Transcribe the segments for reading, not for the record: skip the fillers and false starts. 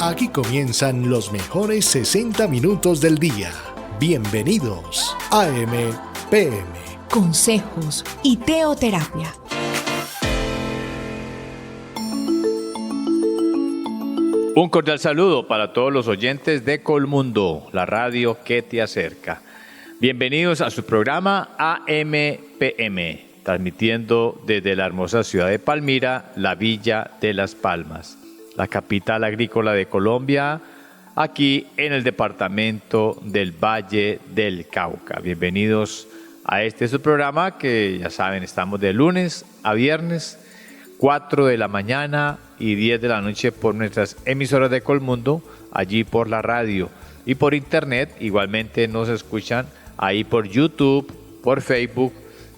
Aquí comienzan los mejores 60 minutos del día. Bienvenidos a AM/PM. Consejos y teoterapia. Un cordial saludo para todos los oyentes de Colmundo, la radio que te acerca. Bienvenidos a su programa AM/PM, transmitiendo desde la hermosa ciudad de Palmira, la Villa de Las Palmas, la capital agrícola de Colombia, aquí en el departamento del Valle del Cauca. Bienvenidos a su programa que ya saben, estamos de lunes a viernes, 4 de la mañana y 10 de la noche por nuestras emisoras de Colmundo, allí por la radio y por internet. Igualmente nos escuchan ahí por YouTube, por Facebook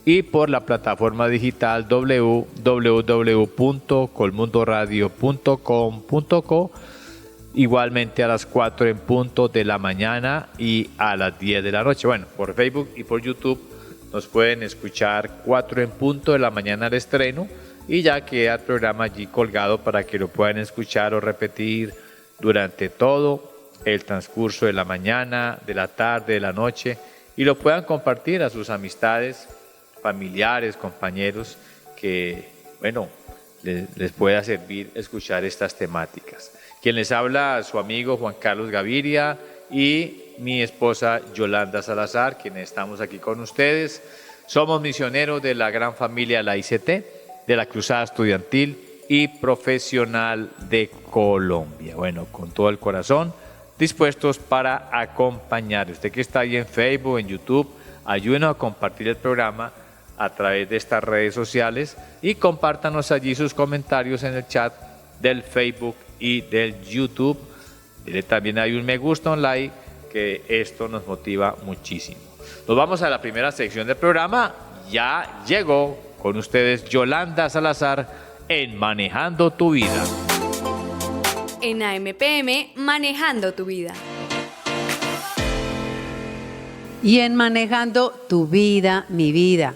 y por la plataforma digital www.colmundoradio.com.co, igualmente a las 4 en punto de la mañana y a las 10 de la noche. Bueno, por Facebook y por YouTube nos pueden escuchar 4 en punto de la mañana al estreno, y ya queda el programa allí colgado para que lo puedan escuchar o repetir durante todo el transcurso de la mañana, de la tarde, de la noche, y lo puedan compartir a sus amistades, familiares, compañeros, que, bueno, les pueda servir escuchar estas temáticas. Quien les habla, su amigo Juan Carlos Gaviria y mi esposa Yolanda Salazar, quienes estamos aquí con ustedes. Somos misioneros de la gran familia La ICT, de la Cruzada Estudiantil y Profesional de Colombia. Bueno, con todo el corazón, dispuestos para acompañar. Usted que está ahí en Facebook, en YouTube, ayúdenos a compartir el programa a través de estas redes sociales y compártanos allí sus comentarios en el chat del Facebook y del YouTube. Dile también hay un me gusta, un like, que esto nos motiva muchísimo. Nos vamos a la primera sección del programa. Ya llegó con ustedes Yolanda Salazar en Manejando tu Vida. En AM/PM, Manejando tu Vida. Y en Manejando tu Vida, mi vida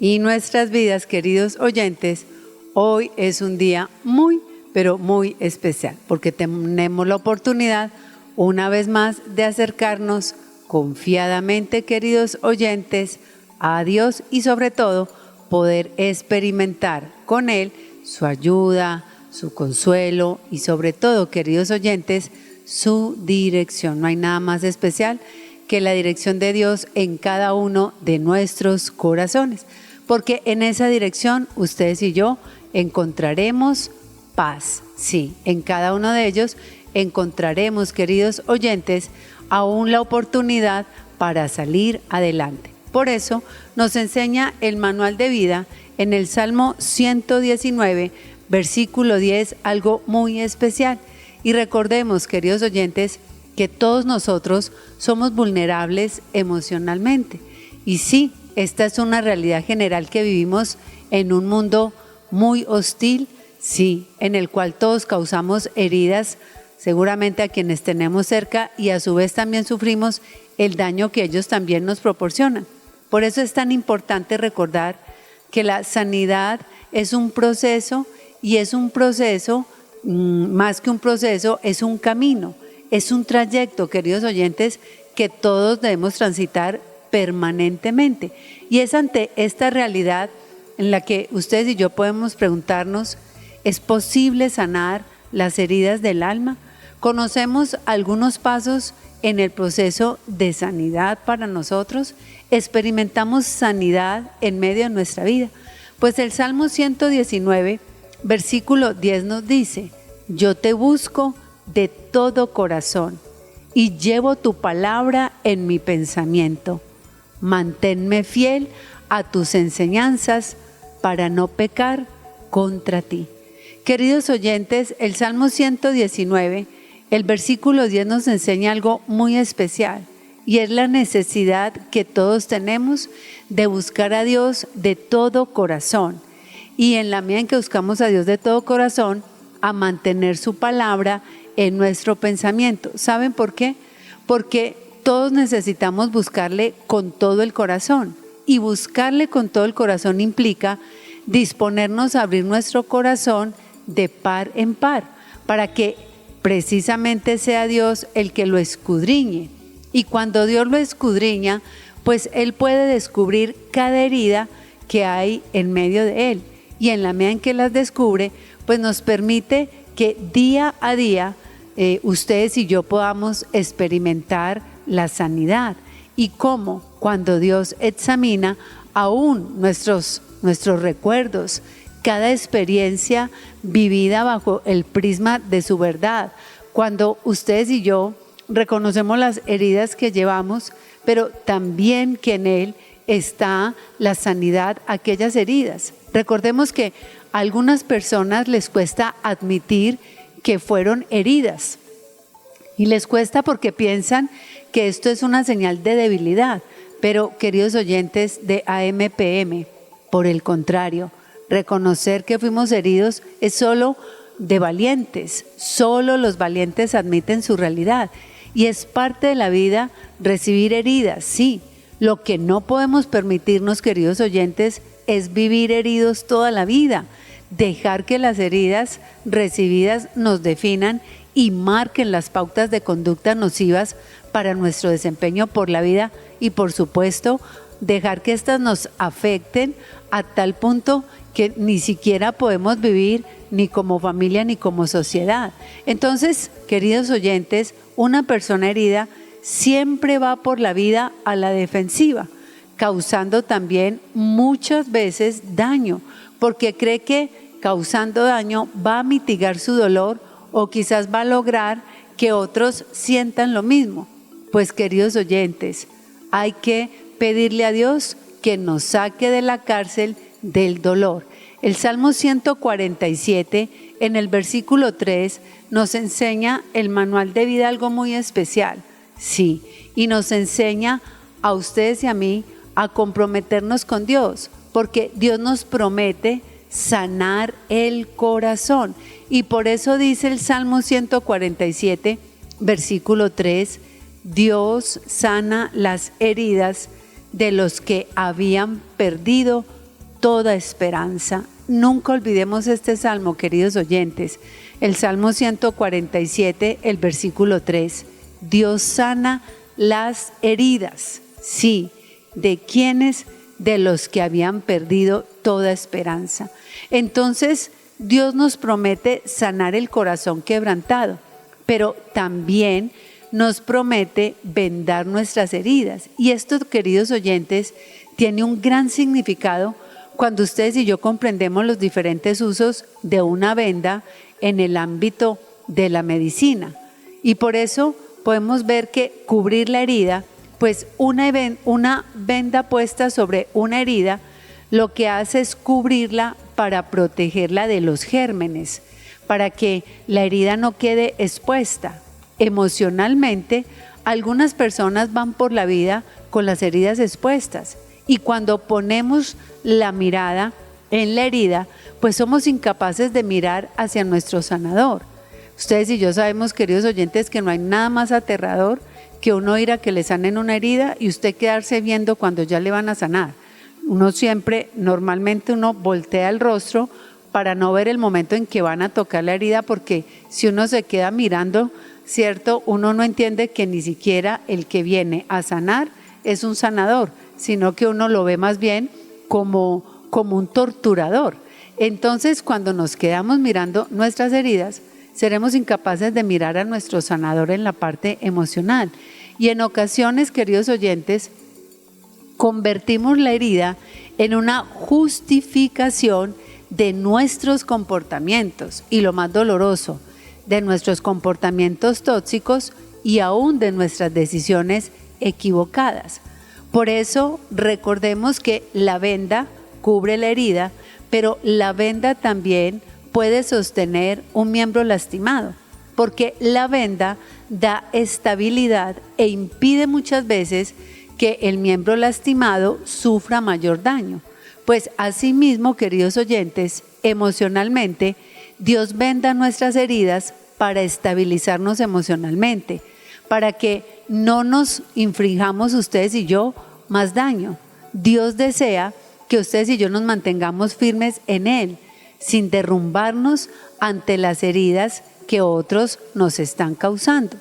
y nuestras vidas, queridos oyentes, hoy es un día muy, pero muy especial, porque tenemos la oportunidad, una vez más, de acercarnos confiadamente, queridos oyentes, a Dios y sobre todo poder experimentar con Él su ayuda, su consuelo y sobre todo, queridos oyentes, su dirección. No hay nada más especial que la dirección de Dios en cada uno de nuestros corazones, porque en esa dirección ustedes y yo encontraremos paz. Sí, en cada uno de ellos encontraremos, queridos oyentes, aún la oportunidad para salir adelante. Por eso nos enseña el manual de vida en el Salmo 119, versículo 10, algo muy especial. Y recordemos, queridos oyentes, que todos nosotros somos vulnerables emocionalmente. Y sí, esta es una realidad general que vivimos en un mundo muy hostil, sí, en el cual todos causamos heridas, seguramente a quienes tenemos cerca, y a su vez también sufrimos el daño que ellos también nos proporcionan. Por eso es tan importante recordar que la sanidad es un proceso, y es un proceso, más que un proceso, es un camino, es un trayecto, queridos oyentes, que todos debemos transitar permanentemente. Y es ante esta realidad en la que ustedes y yo podemos preguntarnos, ¿es posible sanar las heridas del alma? ¿Conocemos algunos pasos en el proceso de sanidad para nosotros? ¿Experimentamos sanidad en medio de nuestra vida? Pues el Salmo 119, versículo 10 nos dice: yo te busco de todo corazón y llevo tu palabra en mi pensamiento. Manténme fiel a tus enseñanzas para no pecar contra ti. Queridos oyentes, el Salmo 119, el versículo 10 nos enseña algo muy especial, y es la necesidad que todos tenemos de buscar a Dios de todo corazón. Y en la medida en que buscamos a Dios de todo corazón, a mantener su palabra en nuestro pensamiento. ¿Saben por qué? Porque todos necesitamos buscarle con todo el corazón. Y buscarle con todo el corazón implica disponernos a abrir nuestro corazón de par en par, para que precisamente sea Dios el que lo escudriñe. Y cuando Dios lo escudriña, pues Él puede descubrir cada herida que hay en medio de Él. Y en la medida en que las descubre, pues nos permite que día a día ustedes y yo podamos experimentar la sanidad. Y cómo cuando Dios examina aún nuestros recuerdos, cada experiencia vivida bajo el prisma de su verdad. Cuando ustedes y yo reconocemos las heridas que llevamos, pero también que en Él está la sanidad a aquellas heridas. Recordemos que a algunas personas les cuesta admitir que fueron heridas. Y les cuesta porque piensan que esto es una señal de debilidad. Pero, queridos oyentes de AMPM, por el contrario, reconocer que fuimos heridos es solo de valientes. Solo los valientes admiten su realidad. Y es parte de la vida recibir heridas, sí. Lo que no podemos permitirnos, queridos oyentes, es vivir heridos toda la vida. Dejar que las heridas recibidas nos definan y marquen las pautas de conducta nocivas para nuestro desempeño por la vida y, por supuesto, dejar que éstas nos afecten a tal punto que ni siquiera podemos vivir ni como familia ni como sociedad. Entonces, queridos oyentes, una persona herida siempre va por la vida a la defensiva, causando también muchas veces daño, porque cree que causando daño va a mitigar su dolor o quizás va a lograr que otros sientan lo mismo. Pues, queridos oyentes, hay que pedirle a Dios que nos saque de la cárcel del dolor. El Salmo 147, en el versículo 3, nos enseña el manual de vida, algo muy especial. Sí, y nos enseña a ustedes y a mí a comprometernos con Dios, porque Dios nos promete sanar el corazón. Y por eso dice el Salmo 147, versículo 3, Dios sana las heridas de los que habían perdido toda esperanza. Nunca olvidemos este salmo, queridos oyentes. El Salmo 147, el versículo 3. Dios sana las heridas, sí, ¿de quiénes? De los que habían perdido toda esperanza. Entonces, Dios nos promete sanar el corazón quebrantado, pero también nos promete vendar nuestras heridas. Y esto, queridos oyentes, tiene un gran significado cuando ustedes y yo comprendemos los diferentes usos de una venda en el ámbito de la medicina. Y por eso podemos ver que cubrir la herida, pues una venda puesta sobre una herida, lo que hace es cubrirla para protegerla de los gérmenes, para que la herida no quede expuesta. Emocionalmente, algunas personas van por la vida con las heridas expuestas, y cuando ponemos la mirada en la herida, pues somos incapaces de mirar hacia nuestro sanador. Ustedes y yo sabemos, queridos oyentes, que no hay nada más aterrador que uno ir a que le sanen una herida y usted quedarse viendo cuando ya le van a sanar. Uno siempre, normalmente uno voltea el rostro para no ver el momento en que van a tocar la herida, porque si uno se queda mirando, ¿cierto? Uno no entiende que ni siquiera el que viene a sanar es un sanador, sino que uno lo ve más bien como un torturador. Entonces, cuando nos quedamos mirando nuestras heridas, seremos incapaces de mirar a nuestro sanador en la parte emocional. Y en ocasiones, queridos oyentes, convertimos la herida en una justificación de nuestros comportamientos, y lo más doloroso, de nuestros comportamientos tóxicos y aún de nuestras decisiones equivocadas. Por eso recordemos que la venda cubre la herida, pero la venda también puede sostener un miembro lastimado, porque la venda da estabilidad e impide muchas veces que el miembro lastimado sufra mayor daño. Pues asimismo, queridos oyentes, emocionalmente, Dios venda nuestras heridas para estabilizarnos emocionalmente, para que no nos infringamos ustedes y yo más daño. Dios desea que ustedes y yo nos mantengamos firmes en Él, sin derrumbarnos ante las heridas que otros nos están causando.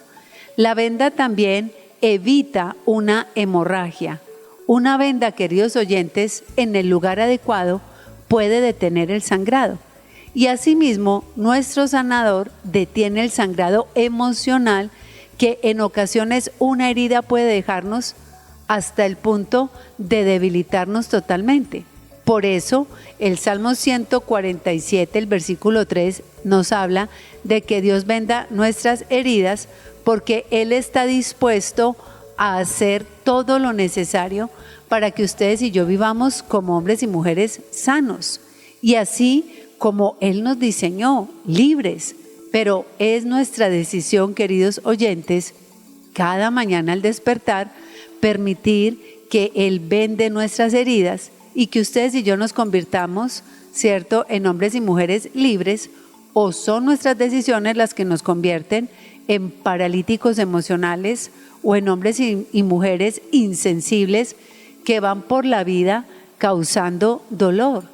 La venda también evita una hemorragia. Una venda, queridos oyentes, en el lugar adecuado puede detener el sangrado. Y asimismo, nuestro sanador detiene el sangrado emocional, que en ocasiones una herida puede dejarnos hasta el punto de debilitarnos totalmente. Por eso, el Salmo 147, el versículo 3, nos habla de que Dios venda nuestras heridas, porque Él está dispuesto a hacer todo lo necesario para que ustedes y yo vivamos como hombres y mujeres sanos. Y así como Él nos diseñó, libres. Pero es nuestra decisión, queridos oyentes, cada mañana al despertar, permitir que Él vende nuestras heridas y que ustedes y yo nos convirtamos, ¿cierto?, en hombres y mujeres libres, o son nuestras decisiones las que nos convierten en paralíticos emocionales o en hombres y mujeres insensibles que van por la vida causando dolor.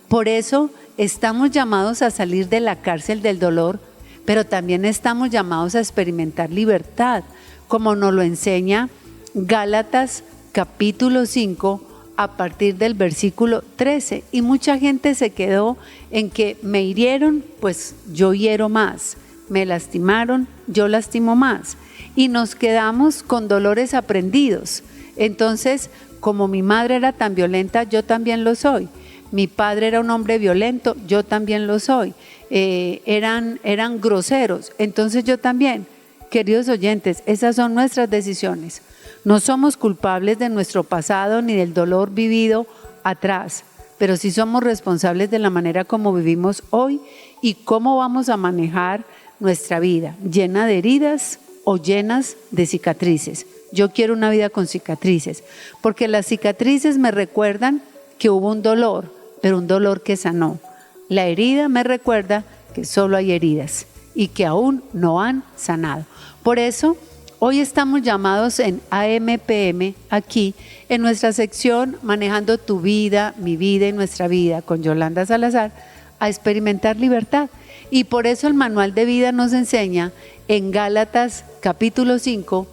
Por eso estamos llamados a salir de la cárcel del dolor, pero también estamos llamados a experimentar libertad, como nos lo enseña Gálatas capítulo 5 a partir del versículo 13. Y mucha gente se quedó en que me hirieron, pues yo hiero más, me lastimaron, yo lastimo más. Y nos quedamos con dolores aprendidos. Entonces, como mi madre era tan violenta, yo también lo soy. Mi padre era un hombre violento, yo también lo soy. Eran groseros, entonces yo también. Queridos oyentes, esas son nuestras decisiones. No somos culpables de nuestro pasado ni del dolor vivido atrás, pero sí somos responsables de la manera como vivimos hoy y cómo vamos a manejar nuestra vida, llena de heridas o llenas de cicatrices. Yo quiero una vida con cicatrices, porque las cicatrices me recuerdan que hubo un dolor, pero un dolor que sanó. La herida me recuerda que solo hay heridas y que aún no han sanado. Por eso, hoy estamos llamados en AMPM, aquí, en nuestra sección Manejando tu vida, mi vida y nuestra vida, con Yolanda Salazar, a experimentar libertad. Y por eso el manual de vida nos enseña en Gálatas capítulo 5,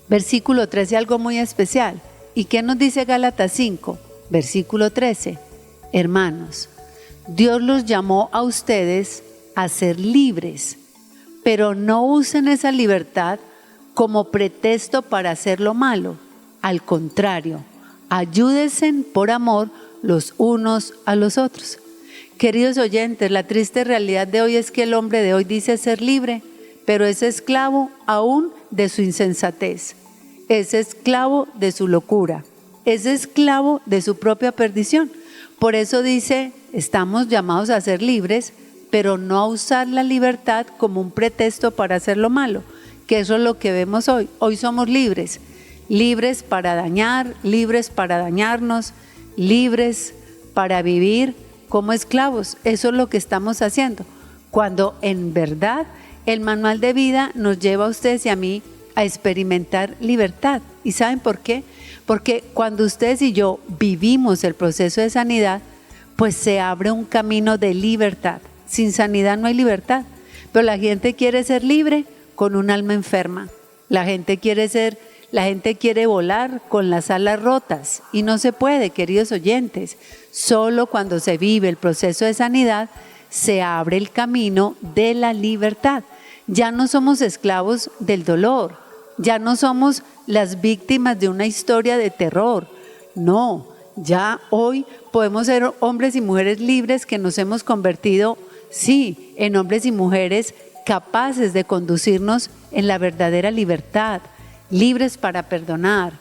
versículo 13, algo muy especial. ¿Y qué nos dice Gálatas 5, versículo 13? Hermanos, Dios los llamó a ustedes a ser libres, pero no usen esa libertad como pretexto para hacer lo malo. Al contrario, ayúdense por amor los unos a los otros. Queridos oyentes, la triste realidad de hoy es que el hombre de hoy dice ser libre, pero es esclavo aún de su insensatez, es esclavo de su locura, es esclavo de su propia perdición. Por eso dice, estamos llamados a ser libres, pero no a usar la libertad como un pretexto para hacer lo malo, que eso es lo que vemos hoy. Hoy somos libres, libres para dañar, libres para dañarnos, libres para vivir como esclavos. Eso es lo que estamos haciendo, cuando en verdad el manual de vida nos lleva a ustedes y a mí a experimentar libertad. ¿Y saben por qué? Porque cuando ustedes y yo vivimos el proceso de sanidad, pues se abre un camino de libertad. Sin sanidad no hay libertad, pero la gente quiere ser libre con un alma enferma. La gente quiere volar con las alas rotas y no se puede, queridos oyentes. Solo cuando se vive el proceso de sanidad se abre el camino de la libertad. Ya no somos esclavos del dolor, ya no somos las víctimas de una historia de terror. No, ya hoy podemos ser hombres y mujeres libres que nos hemos convertido, sí, en hombres y mujeres capaces de conducirnos en la verdadera libertad, libres para perdonar,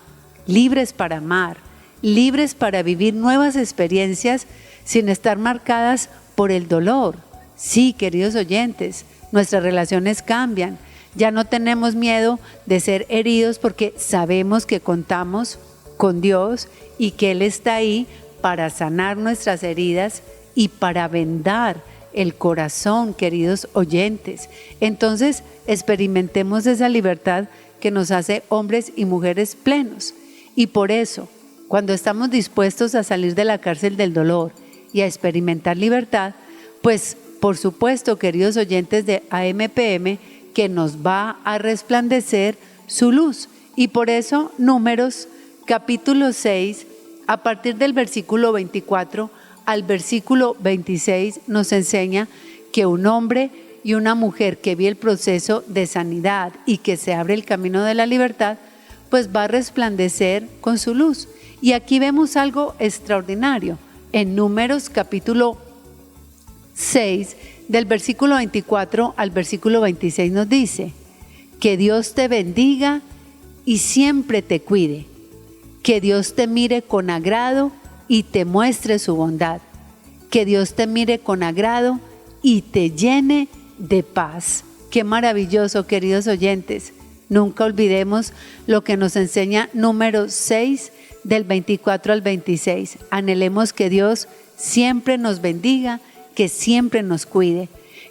libres para amar, libres para vivir nuevas experiencias sin estar marcadas por el dolor. Sí, queridos oyentes, nuestras relaciones cambian. Ya no tenemos miedo de ser heridos porque sabemos que contamos con Dios y que Él está ahí para sanar nuestras heridas y para vendar el corazón, queridos oyentes. Entonces, experimentemos esa libertad que nos hace hombres y mujeres plenos. Y por eso, cuando estamos dispuestos a salir de la cárcel del dolor y a experimentar libertad, pues por supuesto, queridos oyentes de AMPM, que nos va a resplandecer su luz. Y por eso Números capítulo 6, a partir del versículo 24 al versículo 26, nos enseña que un hombre y una mujer que vive el proceso de sanidad y que se abre el camino de la libertad, pues va a resplandecer con su luz. Y aquí vemos algo extraordinario. En Números capítulo 6, del versículo 24 al versículo 26 nos dice: que Dios te bendiga y siempre te cuide, que Dios te mire con agrado y te muestre su bondad, que Dios te mire con agrado y te llene de paz. Qué maravilloso, queridos oyentes. Nunca olvidemos lo que nos enseña Números 6, del 24 al 26. Anhelemos que Dios siempre nos bendiga, que siempre nos cuide,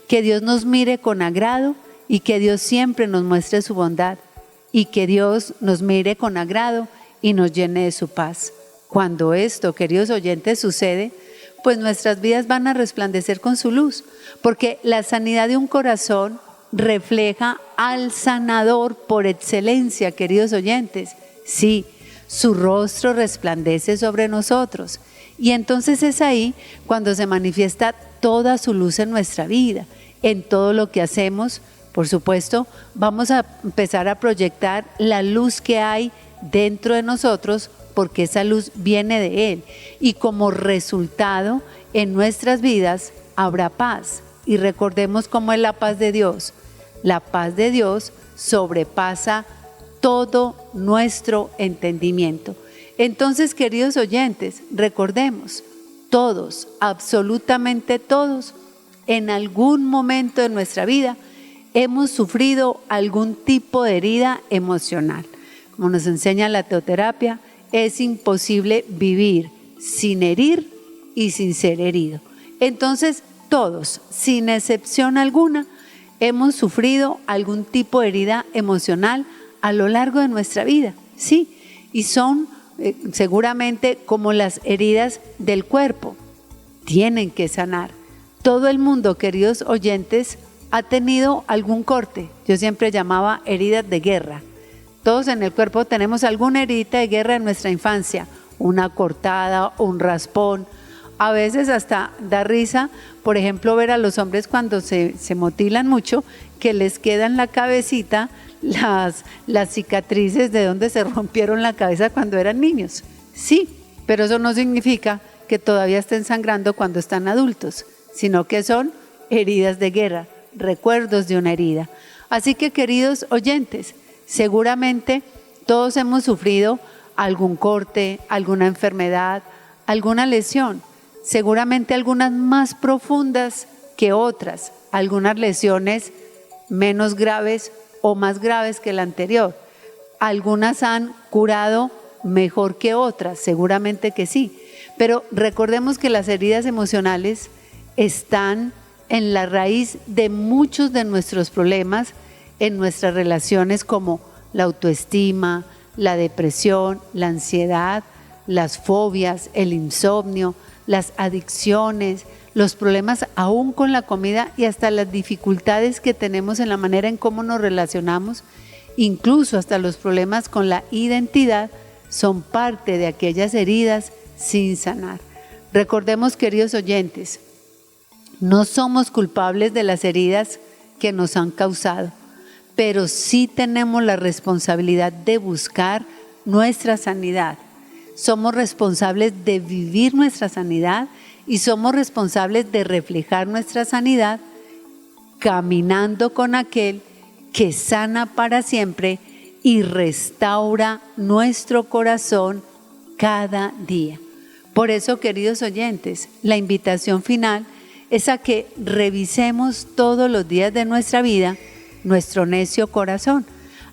que Dios nos mire con agrado y que Dios siempre nos muestre su bondad, y que Dios nos mire con agrado y nos llene de su paz. Cuando esto, queridos oyentes, sucede, pues nuestras vidas van a resplandecer con su luz, porque la sanidad de un corazón refleja al sanador por excelencia, queridos oyentes. Sí, su rostro resplandece sobre nosotros, y entonces es ahí cuando se manifiesta toda su luz en nuestra vida, en todo lo que hacemos. Por supuesto, vamos a empezar a proyectar la luz que hay dentro de nosotros, porque esa luz viene de Él, y como resultado en nuestras vidas habrá paz. Y recordemos cómo es la paz de Dios. La paz de Dios sobrepasa todo nuestro entendimiento. Entonces, queridos oyentes, recordemos, todos, absolutamente todos, en algún momento de nuestra vida hemos sufrido algún tipo de herida emocional. Como nos enseña la teoterapia, es imposible vivir sin herir y sin ser herido. Entonces, todos, sin excepción alguna, hemos sufrido algún tipo de herida emocional a lo largo de nuestra vida, sí, y son seguramente como las heridas del cuerpo, tienen que sanar. Todo el mundo, queridos oyentes, ha tenido algún corte. Yo siempre llamaba heridas de guerra. Todos en el cuerpo tenemos alguna herida de guerra en nuestra infancia, una cortada, un raspón. A veces hasta da risa, por ejemplo, ver a los hombres cuando se motilan mucho, que les queda en la cabecita las cicatrices de donde se rompieron la cabeza cuando eran niños. Sí, pero eso no significa que todavía estén sangrando cuando están adultos, sino que son heridas de guerra, recuerdos de una herida. Así que, queridos oyentes, seguramente todos hemos sufrido algún corte, alguna enfermedad, alguna lesión, seguramente algunas más profundas que otras, algunas lesiones menos graves o más graves que la anterior. Algunas han curado mejor que otras, seguramente que sí, pero recordemos que las heridas emocionales están en la raíz de muchos de nuestros problemas en nuestras relaciones, como la autoestima, la depresión, la ansiedad, las fobias, el insomnio, las adicciones, los problemas aún con la comida y hasta las dificultades que tenemos en la manera en cómo nos relacionamos, incluso hasta los problemas con la identidad, son parte de aquellas heridas sin sanar. Recordemos, queridos oyentes, no somos culpables de las heridas que nos han causado, pero sí tenemos la responsabilidad de buscar nuestra sanidad. Somos responsables de vivir nuestra sanidad y somos responsables de reflejar nuestra sanidad caminando con aquel que sana para siempre y restaura nuestro corazón cada día. Por eso, queridos oyentes, la invitación final es a que revisemos todos los días de nuestra vida nuestro necio corazón,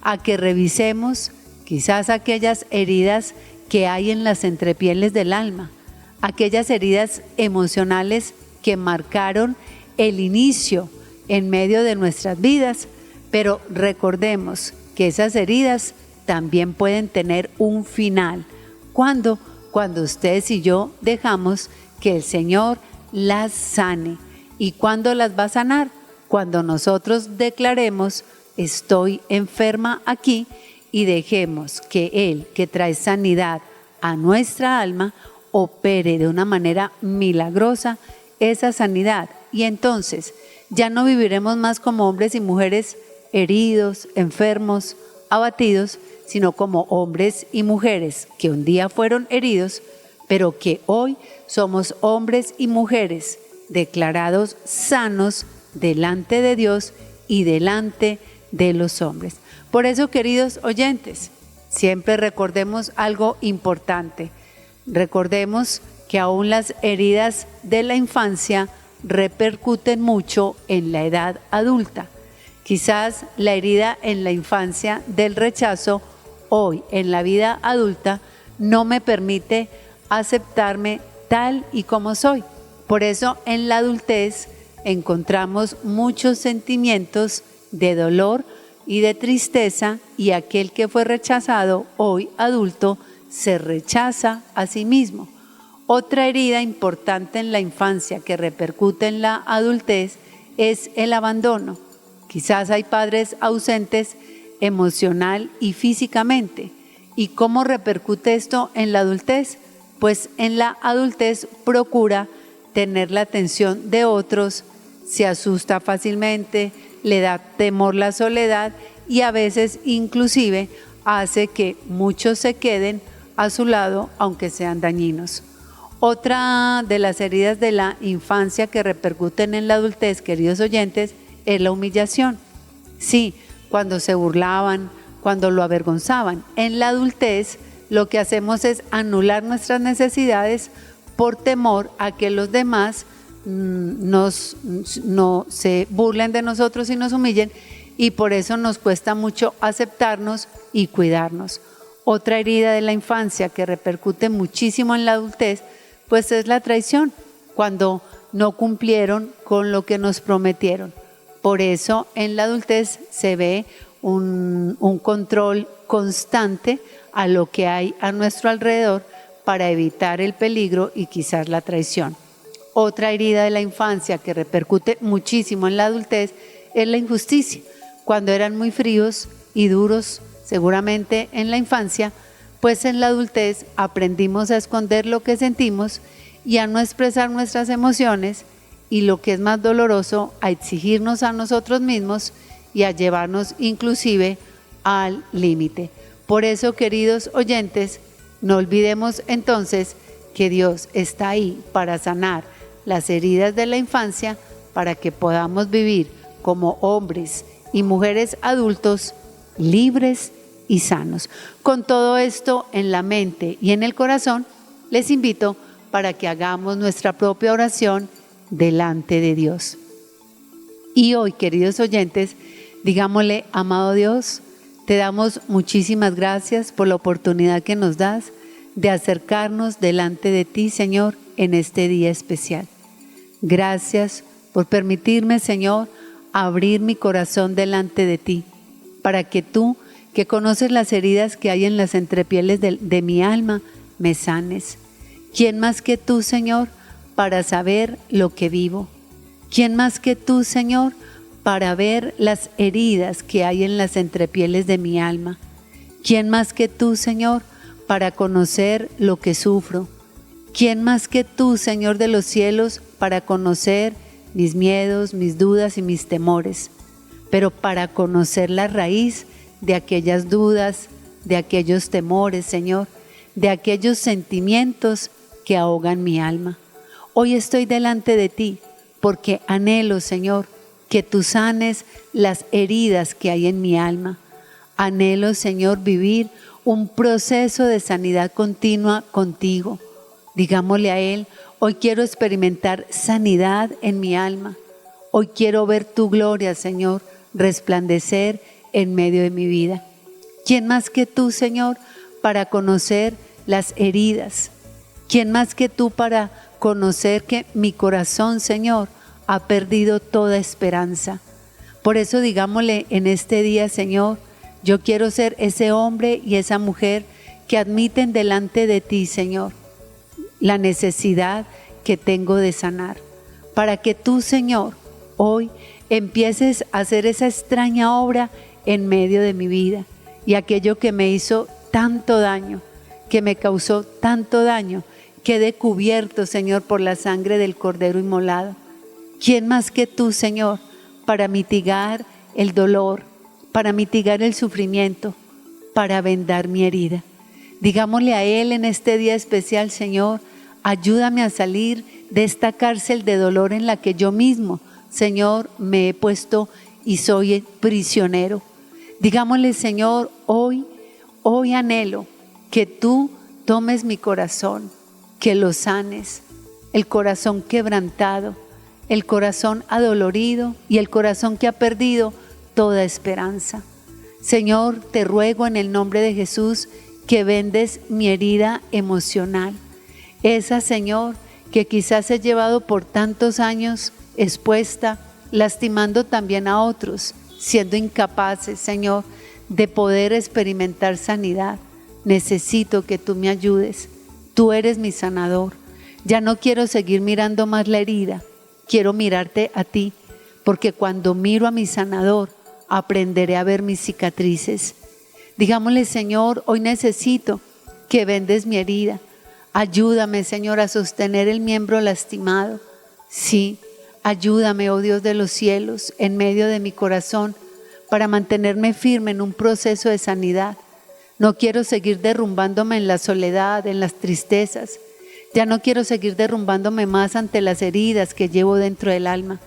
a que revisemos quizás aquellas heridas que hay en las entrepieles del alma, aquellas heridas emocionales que marcaron el inicio en medio de nuestras vidas, pero recordemos que esas heridas también pueden tener un final. Cuando ustedes y yo dejamos que el Señor las sane. ¿Y cuándo las va a sanar? Cuando nosotros declaremos, estoy enferma aquí, y dejemos que Él, que trae sanidad a nuestra alma, opere de una manera milagrosa esa sanidad. Y entonces ya no viviremos más como hombres y mujeres heridos, enfermos, abatidos, sino como hombres y mujeres que un día fueron heridos, pero que hoy somos hombres y mujeres declarados sanos delante de Dios y delante de los hombres. Por eso, queridos oyentes, siempre recordemos algo importante. Recordemos que aún las heridas de la infancia repercuten mucho en la edad adulta. Quizás la herida en la infancia del rechazo, hoy en la vida adulta, no me permite aceptarme tal y como soy. Por eso en la adultez encontramos muchos sentimientos de dolor y de tristeza, y aquel que fue rechazado hoy adulto se rechaza a sí mismo. Otra herida importante en la infancia que repercute en la adultez es el abandono. Quizás hay padres ausentes emocional y físicamente. ¿Y cómo repercute esto en la adultez? Pues en la adultez procura tener la atención de otros, se asusta fácilmente, le da temor la soledad y a veces inclusive hace que muchos se queden a su lado aunque sean dañinos. Otra de las heridas de la infancia que repercuten en la adultez, queridos oyentes, es la humillación. Sí, cuando se burlaban, cuando lo avergonzaban. En la adultez lo que hacemos es anular nuestras necesidades por temor a que los demás no se burlen de nosotros y nos humillen, y por eso nos cuesta mucho aceptarnos y cuidarnos. Otra herida de la infancia que repercute muchísimo en la adultez, pues es la traición, cuando no cumplieron con lo que nos prometieron. Por eso en la adultez se ve un control constante a lo que hay a nuestro alrededor para evitar el peligro y quizás la traición. Otra herida de la infancia que repercute muchísimo en la adultez es la injusticia. Cuando eran muy fríos y duros, seguramente en la infancia, pues en la adultez aprendimos a esconder lo que sentimos y a no expresar nuestras emociones, y lo que es más doloroso, a exigirnos a nosotros mismos y a llevarnos inclusive al límite. Por eso, queridos oyentes, no olvidemos entonces que Dios está ahí para sanar las heridas de la infancia, para que podamos vivir como hombres y mujeres adultos libres y sanos. Con todo esto en la mente y en el corazón, les invito para que hagamos nuestra propia oración delante de Dios. Y hoy, queridos oyentes, digámosle: amado Dios, te damos muchísimas gracias por la oportunidad que nos das de acercarnos delante de ti, Señor, en este día especial. Gracias por permitirme, Señor, abrir mi corazón delante de ti, para que tú, que conoces las heridas que hay en las entrepieles de mi alma, me sanes. ¿Quién más que tú, Señor, para saber lo que vivo? ¿Quién más que tú, Señor, para ver las heridas que hay en las entrepieles de mi alma? ¿Quién más que tú, Señor, para conocer lo que sufro? ¿Quién más que tú, Señor de los cielos, para conocer mis miedos, mis dudas y mis temores? Pero para conocer la raíz de aquellas dudas, de aquellos temores, Señor, de aquellos sentimientos que ahogan mi alma. Hoy estoy delante de ti porque anhelo, Señor, que tú sanes las heridas que hay en mi alma. Anhelo, Señor, vivir un proceso de sanidad continua contigo. Digámosle a Él: hoy quiero experimentar sanidad en mi alma. Hoy quiero ver tu gloria, Señor, resplandecer en medio de mi vida. ¿Quién más que tú, Señor, para conocer las heridas? ¿Quién más que tú para conocer que mi corazón, Señor, ha perdido toda esperanza? Por eso digámosle en este día: Señor, yo quiero ser ese hombre y esa mujer que admiten delante de ti, Señor, la necesidad que tengo de sanar. para que tú, Señor, hoy empieces a hacer esa extraña obra en medio de mi vida. Y aquello que me hizo tanto daño, que me causó tanto daño, quede cubierto, Señor, por la sangre del Cordero inmolado. ¿Quién más que tú, Señor, para mitigar el dolor, para mitigar el sufrimiento, para vendar mi herida? Digámosle a Él en este día especial: Señor, ayúdame a salir de esta cárcel de dolor en la que yo mismo, Señor, me he puesto y soy prisionero. Digámosle: Señor, hoy anhelo que tú tomes mi corazón, que lo sanes, el corazón quebrantado, el corazón adolorido y el corazón que ha perdido toda esperanza. Señor, te ruego en el nombre de Jesús que vendes mi herida emocional. Esa, Señor, que quizás he llevado por tantos años expuesta, lastimando también a otros, siendo incapaces, Señor, de poder experimentar sanidad. Necesito que tú me ayudes. Tú eres mi sanador. Ya no quiero seguir mirando más la herida. Quiero mirarte a ti, porque cuando miro a mi sanador, aprenderé a ver mis cicatrices. Digámosle: Señor, hoy necesito que vendes mi herida. Ayúdame, Señor, a sostener el miembro lastimado. Sí, ayúdame, oh Dios de los cielos, en medio de mi corazón, para mantenerme firme en un proceso de sanidad. No quiero seguir derrumbándome en la soledad, en las tristezas. Ya no quiero seguir derrumbándome más ante las heridas que llevo dentro del alma,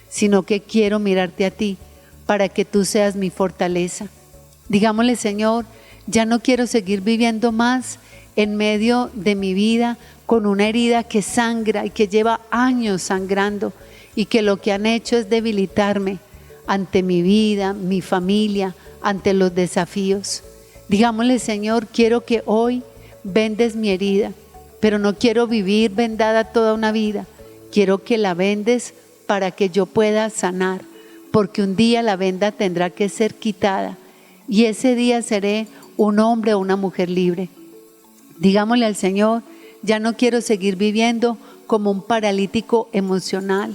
sino que quiero mirarte a ti para que tú seas mi fortaleza. Digámosle: Señor, ya no quiero seguir viviendo más en medio de mi vida con una herida que sangra y que lleva años sangrando y que lo que han hecho es debilitarme ante mi vida, mi familia, ante los desafíos. Digámosle: Señor, quiero que hoy vendes mi herida, pero no quiero vivir vendada toda una vida. Quiero que la vendes para que yo pueda sanar, porque un día la venda tendrá que ser quitada y ese día seré un hombre o una mujer libre. Digámosle al Señor: ya no quiero seguir viviendo como un paralítico emocional.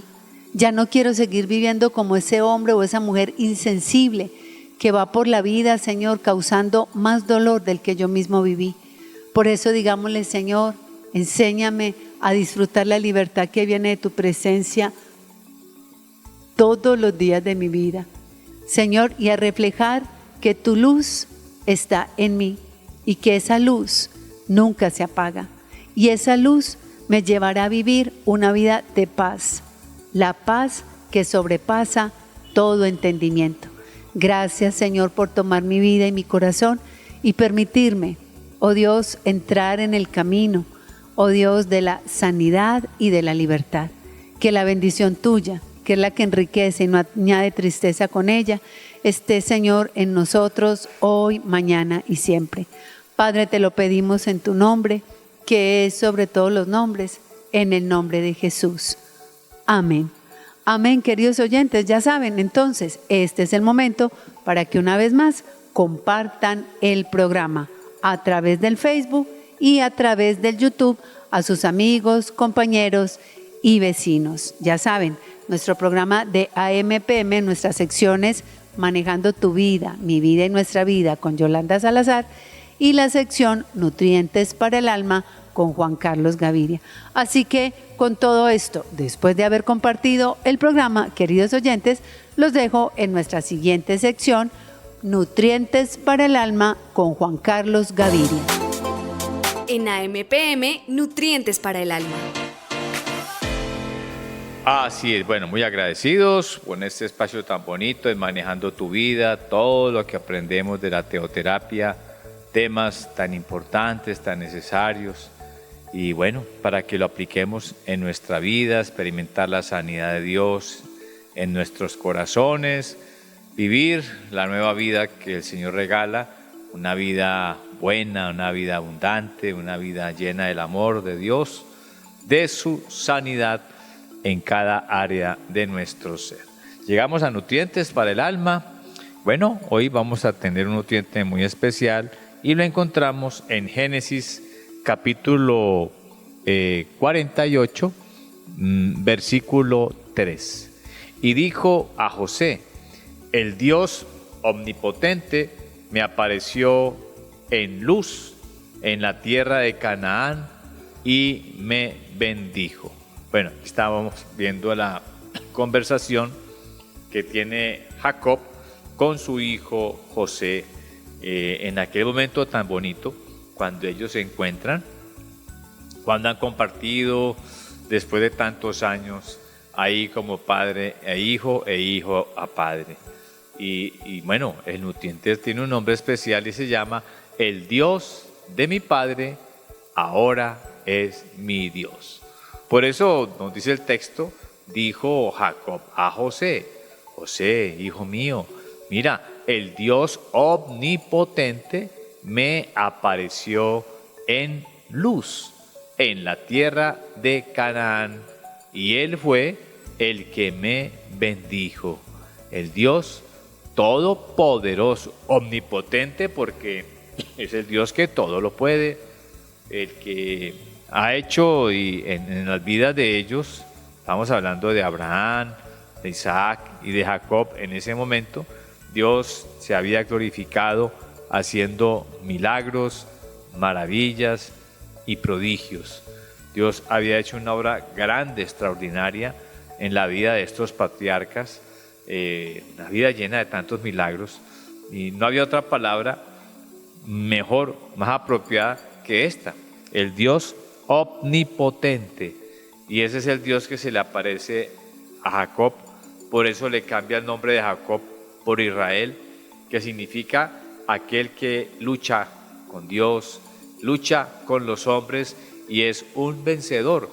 Ya no quiero seguir viviendo como ese hombre o esa mujer insensible que va por la vida, Señor, causando más dolor del que yo mismo viví. Por eso digámosle: Señor, enséñame a disfrutar la libertad que viene de tu presencia todos los días de mi vida, Señor, y a reflejar que tu luz está en mí y que esa luz nunca se apaga. Y esa luz me llevará a vivir una vida de paz, la paz que sobrepasa todo entendimiento. Gracias, Señor, por tomar mi vida y mi corazón y permitirme, oh Dios, entrar en el camino, oh Dios, de la sanidad y de la libertad. Que la bendición tuya, que es la que enriquece y no añade tristeza con ella, esté, Señor, en nosotros hoy, mañana y siempre. Padre, te lo pedimos en tu nombre, que es sobre todos los nombres, en el nombre de Jesús. Amén. Amén, queridos oyentes, ya saben, entonces, este es el momento para que una vez más compartan el programa a través del Facebook y a través del YouTube a sus amigos, compañeros y vecinos. Ya saben, nuestro programa de AMPM, nuestras secciones Manejando tu vida, mi vida y nuestra vida con Yolanda Salazar y la sección Nutrientes para el alma con Juan Carlos Gaviria. Así que con todo esto, después de haber compartido el programa, queridos oyentes, los dejo en nuestra siguiente sección Nutrientes para el alma con Juan Carlos Gaviria. En AMPM, Nutrientes para el alma. Así es, bueno, muy agradecidos con este espacio tan bonito de Manejando tu Vida, todo lo que aprendemos de la teoterapia, temas tan importantes, tan necesarios, y bueno, para que lo apliquemos en nuestra vida, experimentar la sanidad de Dios en nuestros corazones, vivir la nueva vida que el Señor regala, una vida buena, una vida abundante, una vida llena del amor de Dios, de su sanidad en cada área de nuestro ser. Llegamos a Nutrientes para el alma. Bueno, hoy vamos a tener un nutriente muy especial y lo encontramos en Génesis capítulo 48, versículo 3. Y dijo a José: el Dios omnipotente me apareció en luz en la tierra de Canaán y me bendijo. Bueno, estábamos viendo la conversación que tiene Jacob con su hijo José en aquel momento tan bonito, cuando ellos se encuentran, cuando han compartido después de tantos años ahí como padre e hijo a padre. Y bueno, el nutriente tiene un nombre especial y se llama el Dios de mi padre, ahora es mi Dios. Por eso nos dice el texto, dijo Jacob a José: José, hijo mío, mira, el Dios omnipotente me apareció en luz en la tierra de Canaán, y él fue el que me bendijo. El Dios todopoderoso, omnipotente, porque es el Dios que todo lo puede, el que ha hecho y en las vidas de ellos, estamos hablando de Abraham, de Isaac y de Jacob. En ese momento Dios se había glorificado haciendo milagros, maravillas y prodigios. Dios había hecho una obra grande, extraordinaria en la vida de estos patriarcas, una vida llena de tantos milagros, y no había otra palabra mejor, más apropiada que esta: el Dios omnipotente. Y ese es el Dios que se le aparece a Jacob. Por eso le cambia el nombre de Jacob por Israel, que significa aquel que lucha con Dios, lucha con los hombres y es un vencedor.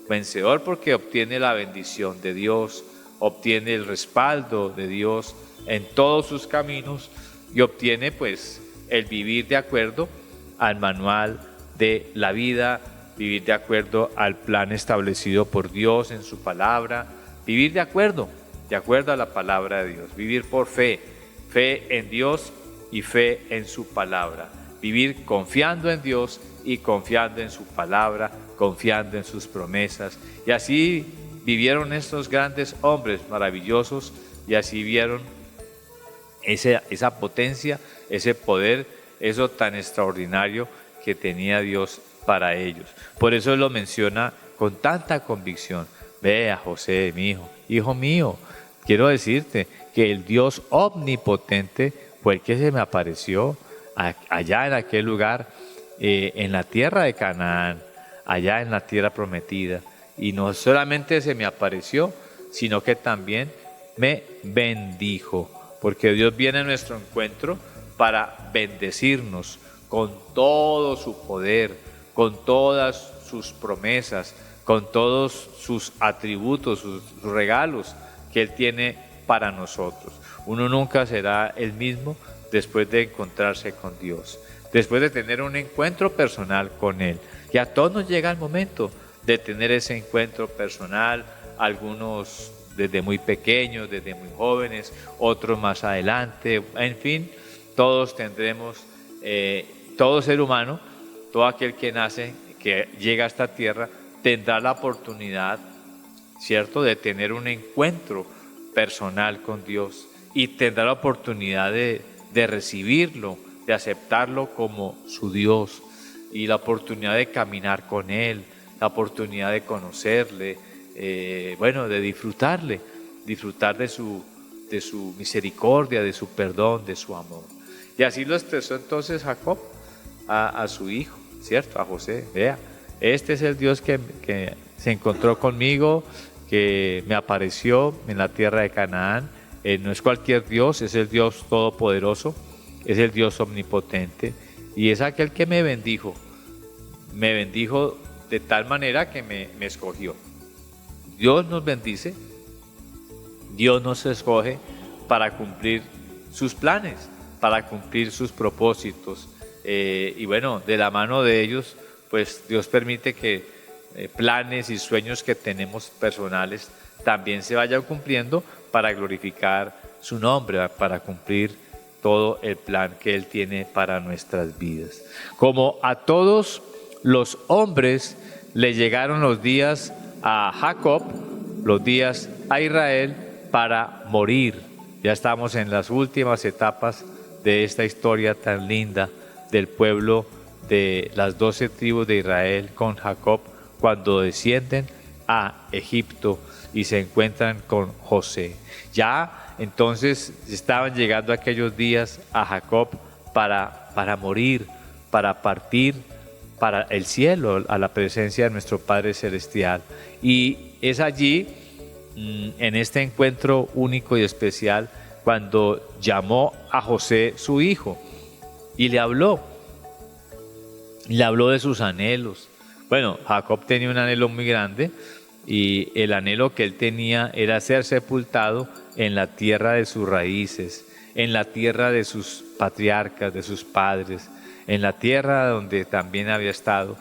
Vencedor porque obtiene la bendición de Dios, obtiene el respaldo de Dios en todos sus caminos y obtiene pues el vivir de acuerdo al manual de la vida, vivir de acuerdo al plan establecido por Dios en su palabra, vivir de acuerdo a la palabra de Dios, vivir por fe en Dios y fe en su palabra, vivir confiando en Dios y confiando en su palabra, confiando en sus promesas. Y así vivieron estos grandes hombres maravillosos, y así vieron esa potencia, ese poder, eso tan extraordinario que tenía Dios para ellos. Por eso lo menciona con tanta convicción: vea, José, mi hijo mío, quiero decirte que el Dios omnipotente fue el que se me apareció allá en aquel lugar, en la tierra de Canaán, allá en la tierra prometida. Y no solamente se me apareció, sino que también me bendijo, porque Dios viene a nuestro encuentro para bendecirnos con todo su poder, con todas sus promesas, con todos sus atributos, sus regalos que Él tiene para nosotros. Uno nunca será el mismo después de encontrarse con Dios, después de tener un encuentro personal con Él. Y a todos nos llega el momento de tener ese encuentro personal, algunos desde muy pequeños, desde muy jóvenes, otros más adelante, en fin, todos tendremos, todo ser humano, todo aquel que nace, que llega a esta tierra, tendrá la oportunidad, ¿cierto?, de tener un encuentro personal con Dios, y tendrá la oportunidad de recibirlo, de aceptarlo como su Dios, y la oportunidad de caminar con Él, la oportunidad de conocerle, de disfrutarle, disfrutar de su misericordia, de su perdón, de su amor. Y así lo expresó entonces Jacob a su hijo, ¿cierto?, a José. Vea, este es el Dios que se encontró conmigo, que me apareció en la tierra de Canaán. No es cualquier Dios, es el Dios todopoderoso, es el Dios omnipotente, y es aquel que me bendijo de tal manera que me escogió. Dios nos bendice, Dios nos escoge para cumplir sus planes, para cumplir sus propósitos, y bueno, de la mano de ellos, pues Dios permite que planes y sueños que tenemos personales también se vayan cumpliendo para glorificar su nombre, para cumplir todo el plan que Él tiene para nuestras vidas. Como a todos los hombres le llegaron los días a Jacob, los días a Israel para morir. Ya estamos en las últimas etapas de esta historia tan linda del pueblo de las 12 tribus de Israel con Jacob cuando descienden a Egipto y se encuentran con José. Ya entonces estaban llegando aquellos días a Jacob para morir, para partir para el cielo, a la presencia de nuestro Padre Celestial. Y es allí, en este encuentro único y especial, cuando llamó a José su hijo y le habló de sus anhelos. Bueno, Jacob tenía un anhelo muy grande y el anhelo que él tenía era ser sepultado en la tierra de sus raíces, en la tierra de sus patriarcas, de sus padres, en la tierra donde también había estado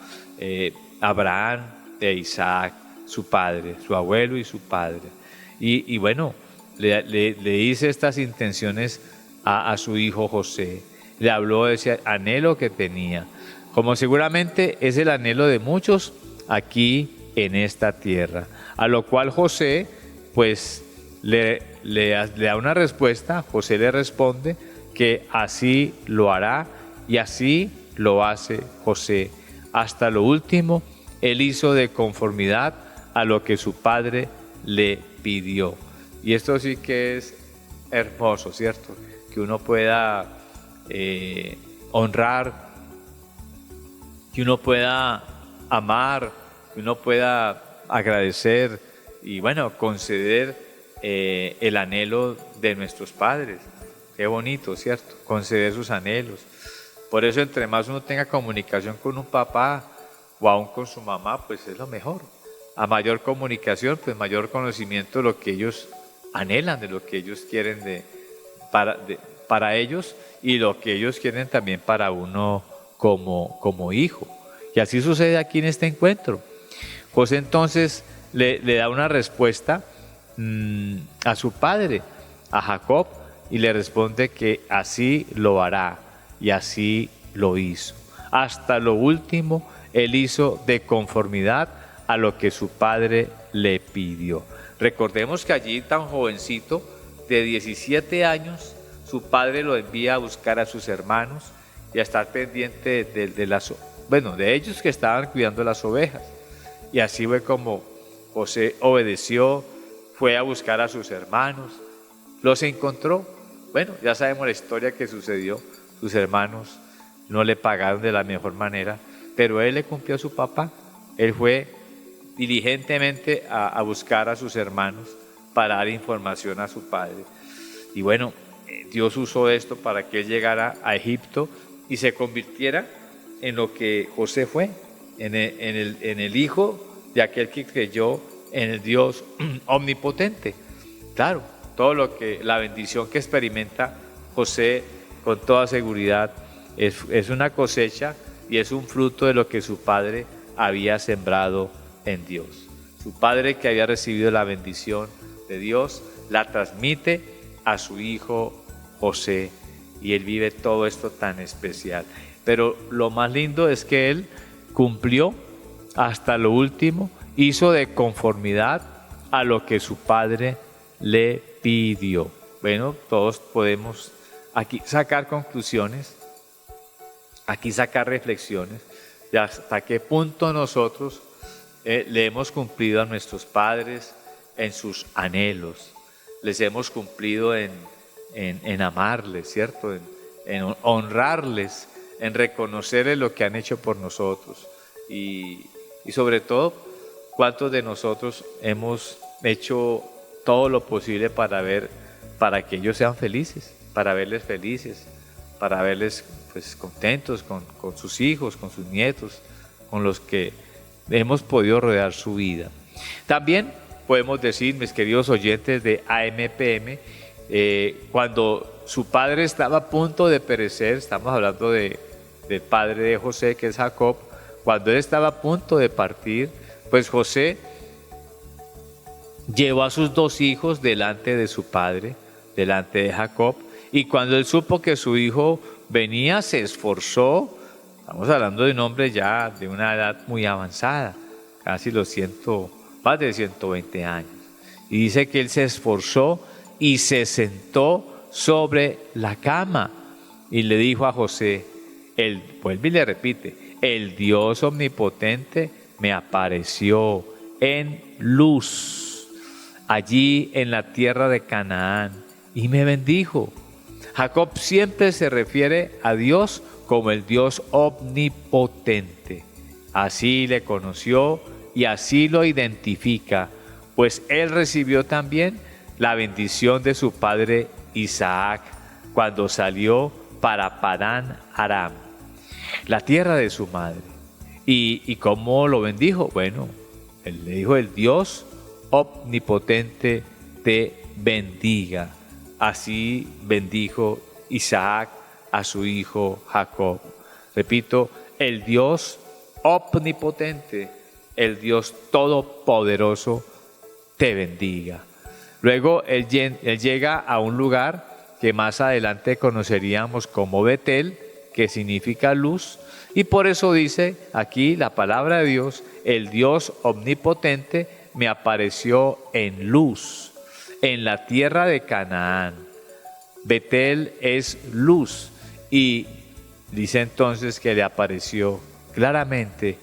Abraham e Isaac, su padre, su abuelo y su padre. Y bueno, le hice estas intenciones a su hijo José. Le habló de ese anhelo que tenía, como seguramente es el anhelo de muchos aquí en esta tierra. A lo cual José, pues, le da una respuesta. José le responde que así lo hará, y así lo hace José. Hasta lo último, él hizo de conformidad a lo que su padre le pidió. Y esto sí que es hermoso, ¿cierto? Que uno pueda honrar, que uno pueda amar, que uno pueda agradecer y, bueno, conceder el anhelo de nuestros padres. Qué bonito, ¿cierto? Conceder sus anhelos. Por eso, entre más uno tenga comunicación con un papá o aún con su mamá, pues es lo mejor. A mayor comunicación, pues mayor conocimiento de lo que ellos anhelan, de lo que ellos quieren para ellos y lo que ellos quieren también para uno como hijo. Y así sucede aquí en este encuentro. José entonces le da una respuesta a su padre, a Jacob, y le responde que así lo hará, y así lo hizo. Hasta lo último, él hizo de conformidad a lo que su padre le pidió. Recordemos que allí, tan jovencito, de 17 años, su padre lo envía a buscar a sus hermanos y a estar pendiente de ellos que estaban cuidando las ovejas. Y así fue como José obedeció, fue a buscar a sus hermanos, los encontró. Bueno, ya sabemos la historia que sucedió. Sus hermanos no le pagaron de la mejor manera, pero él le cumplió a su papá. Él fue diligentemente a buscar a sus hermanos para dar información a su padre. Y bueno, Dios usó esto para que él llegara a Egipto y se convirtiera en lo que José fue, en el hijo de aquel que creyó en el Dios omnipotente. Claro, la bendición que experimenta José con toda seguridad es una cosecha y es un fruto de lo que su padre había sembrado en Dios. Su padre, que había recibido la bendición de Dios, la transmite a su hijo José, y él vive todo esto tan especial. Pero lo más lindo es que él cumplió hasta lo último, hizo de conformidad a lo que su padre le pidió. Bueno, todos podemos aquí sacar conclusiones, aquí sacar reflexiones de hasta qué punto nosotros le hemos cumplido a nuestros padres en sus anhelos, les hemos cumplido en amarles, ¿cierto? En honrarles, en reconocerles lo que han hecho por nosotros y sobre todo, cuántos de nosotros hemos hecho todo lo posible para que ellos sean felices, para verles felices, para verles pues contentos con sus hijos, con sus nietos, con los que hemos podido rodear su vida. También podemos decir, mis queridos oyentes de AMPM, cuando su padre estaba a punto de perecer, estamos hablando del padre de José, que es Jacob, cuando él estaba a punto de partir, pues José llevó a sus 2 hijos delante de su padre, delante de Jacob, y cuando él supo que su hijo venía, se esforzó. Estamos hablando de un hombre ya de una edad muy avanzada, casi los más de 120 años. Y dice que él se esforzó y se sentó sobre la cama y le dijo a José, vuelve y le repite, el Dios omnipotente me apareció en luz allí en la tierra de Canaán y me bendijo. Jacob siempre se refiere a Dios como el Dios omnipotente. Así le conoció y así lo identifica, pues él recibió también la bendición de su padre Isaac cuando salió para Padán Aram, la tierra de su madre. ¿Y cómo lo bendijo? Bueno, él le dijo, el Dios omnipotente te bendiga. Así bendijo Isaac a su hijo Jacob. Repito, el Dios omnipotente, el Dios todopoderoso, te bendiga. Luego él llega a un lugar que más adelante conoceríamos como Betel, que significa luz, y por eso dice aquí la palabra de Dios, el Dios omnipotente me apareció en luz, en la tierra de Canaán. Betel es luz, y dice entonces que le apareció claramente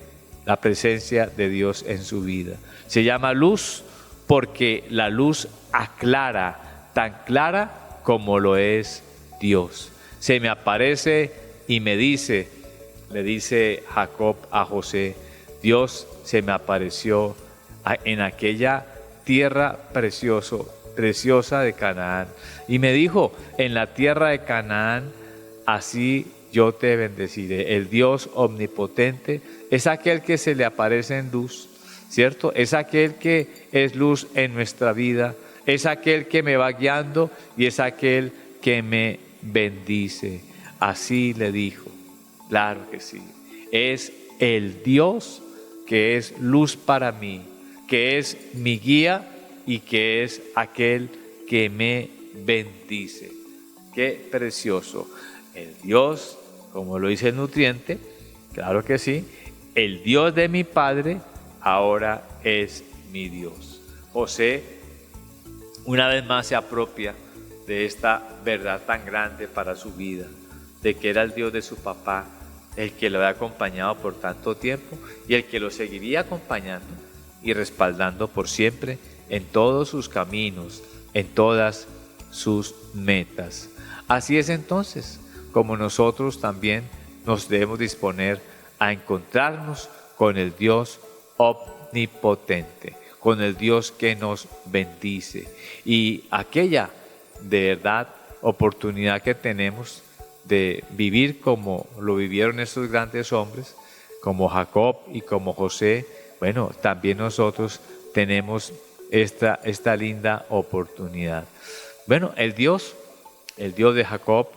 la presencia de Dios en su vida. Se llama luz porque la luz aclara, tan clara como lo es Dios. Se me aparece y me dice, le dice Jacob a José, Dios se me apareció en aquella tierra preciosa de Canaán. Y me dijo, en la tierra de Canaán, así yo te bendeciré. El Dios omnipotente es aquel que se le aparece en luz, ¿cierto? Es aquel que es luz en nuestra vida, es aquel que me va guiando y es aquel que me bendice. Así le dijo, claro que sí. Es el Dios que es luz para mí, que es mi guía y que es aquel que me bendice. Qué precioso. El Dios, como lo dice el nutriente, claro que sí, el Dios de mi padre ahora es mi Dios. José una vez más se apropia de esta verdad tan grande para su vida, de que era el Dios de su papá, el que lo había acompañado por tanto tiempo y el que lo seguiría acompañando y respaldando por siempre en todos sus caminos, en todas sus metas. Así es entonces como nosotros también nos debemos disponer a encontrarnos con el Dios omnipotente, con el Dios que nos bendice. Y aquella de verdad oportunidad que tenemos de vivir como lo vivieron estos grandes hombres, como Jacob y como José, bueno, también nosotros tenemos esta linda oportunidad. Bueno, el Dios de Jacob,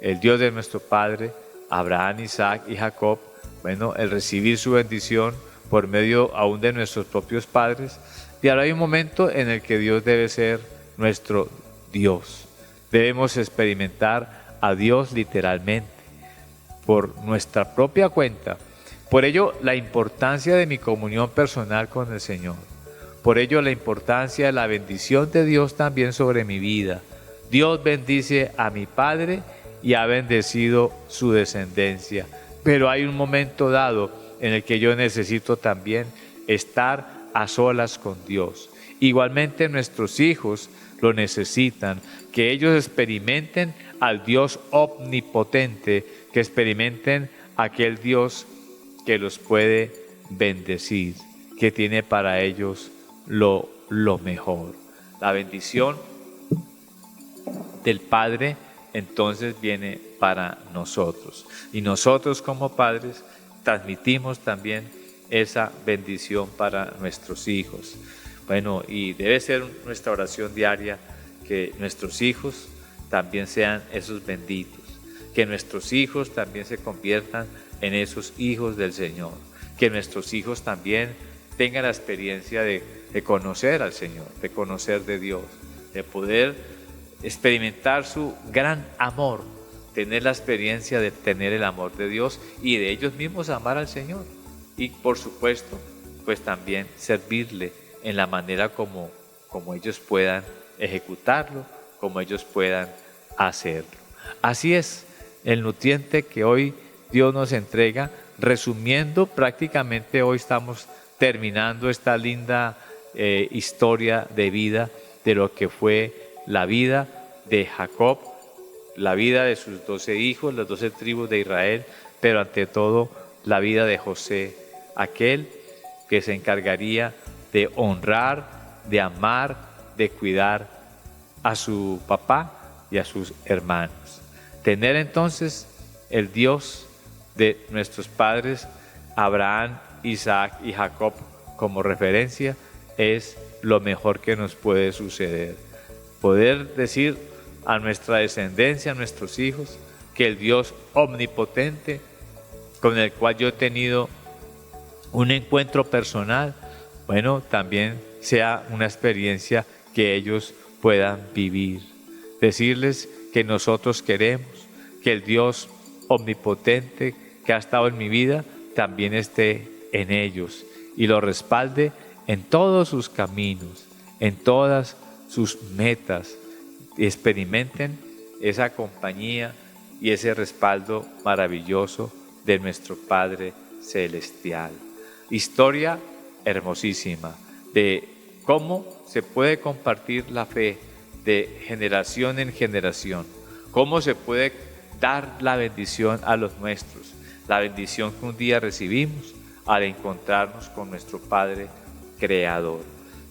el Dios de nuestro Padre, Abraham, Isaac y Jacob, bueno, el recibir su bendición por medio aún de nuestros propios padres, y ahora hay un momento en el que Dios debe ser nuestro Dios. Debemos experimentar a Dios literalmente, por nuestra propia cuenta. Por ello, la importancia de mi comunión personal con el Señor. Por ello, la importancia de la bendición de Dios también sobre mi vida. Dios bendice a mi Padre y ha bendecido su descendencia. Pero hay un momento dado en el que yo necesito también estar a solas con Dios. Igualmente nuestros hijos lo necesitan, que ellos experimenten al Dios omnipotente, que experimenten aquel Dios que los puede bendecir, que tiene para ellos lo mejor. La bendición del Padre entonces viene para nosotros. Y nosotros como padres transmitimos también esa bendición para nuestros hijos. Bueno, y debe ser nuestra oración diaria que nuestros hijos también sean esos benditos, que nuestros hijos también se conviertan en esos hijos del Señor, que nuestros hijos también tengan la experiencia de conocer al Señor, de conocer de Dios, de poder experimentar su gran amor, tener la experiencia de tener el amor de Dios y de ellos mismos amar al Señor. Y por supuesto, pues también servirle en la manera como ellos puedan ejecutarlo, como ellos puedan hacerlo. Así es el nutriente que hoy Dios nos entrega. Resumiendo, prácticamente hoy estamos terminando esta linda historia de vida de lo que fue la vida de Jacob, la vida de sus 12 hijos, las 12 tribus de Israel, pero ante todo la vida de José, aquel que se encargaría de honrar, de amar, de cuidar a su papá y a sus hermanos. Tener entonces el Dios de nuestros padres, Abraham, Isaac y Jacob, como referencia, es lo mejor que nos puede suceder. Poder decir a nuestra descendencia, a nuestros hijos, que el Dios omnipotente, con el cual yo he tenido un encuentro personal, bueno, también sea una experiencia que ellos puedan vivir. Decirles que nosotros queremos que el Dios omnipotente que ha estado en mi vida también esté en ellos y lo respalde en todos sus caminos, en todas sus metas, y experimenten esa compañía y ese respaldo maravilloso de nuestro Padre Celestial. Historia hermosísima de cómo se puede compartir la fe de generación en generación, cómo se puede dar la bendición a los nuestros, la bendición que un día recibimos al encontrarnos con nuestro Padre Creador.